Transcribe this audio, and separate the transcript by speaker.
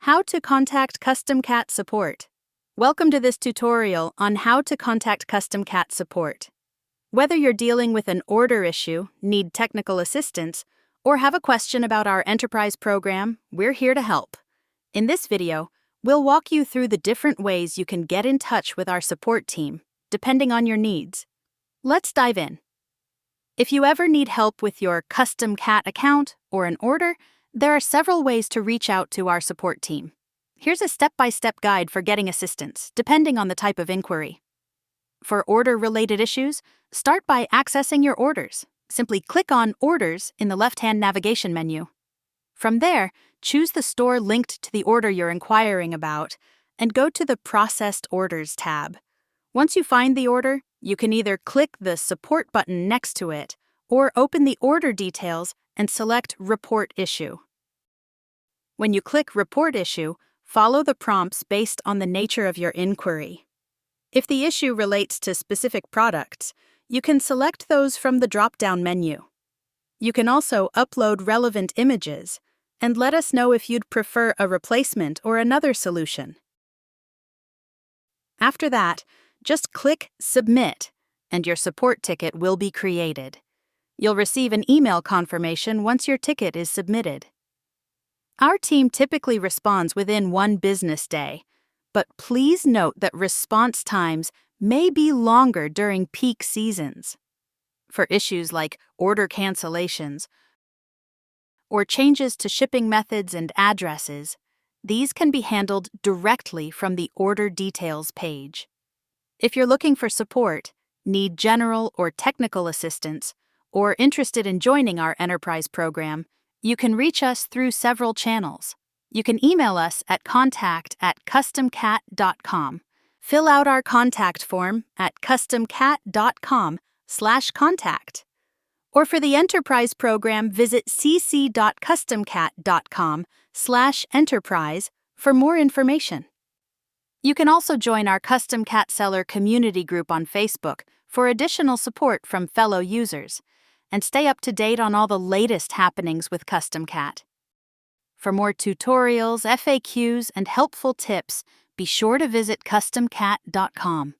Speaker 1: How to contact CustomCat support. Welcome to this tutorial on how to contact CustomCat support. Whether you're dealing with an order issue, need technical assistance, or have a question about our enterprise program, we're here to help. In this video, we'll walk you through the different ways you can get in touch with our support team, depending on your needs. Let's dive in. If you ever need help with your CustomCat account or an order, there are several ways to reach out to our support team. Here's a step-by-step guide for getting assistance, depending on the type of inquiry. For order-related issues, start by accessing your orders. Simply click on Orders in the left-hand navigation menu. From there, choose the store linked to the order you're inquiring about and go to the Processed Orders tab. Once you find the order, you can either click the Support button next to it or open the order details and select Report Issue. When you click Report Issue, follow the prompts based on the nature of your inquiry. If the issue relates to specific products, you can select those from the drop-down menu. You can also upload relevant images and let us know if you'd prefer a replacement or another solution. After that, just click Submit, and your support ticket will be created. You'll receive an email confirmation once your ticket is submitted. Our team typically responds within 1 business day, but please note that response times may be longer during peak seasons. For issues like order cancellations or changes to shipping methods and addresses, these can be handled directly from the Order Details page. If you're looking for support, need general or technical assistance, or interested in joining our enterprise program, you can reach us through several channels. You can email us at contact@customcat.com. Fill out our contact form at customcat.com/contact. Or for the enterprise program, visit cc.customcat.com/enterprise for more information. You can also join our CustomCat seller community group on Facebook for additional support from fellow users, and stay up to date on all the latest happenings with CustomCat. For more tutorials, FAQs, and helpful tips, be sure to visit customcat.com.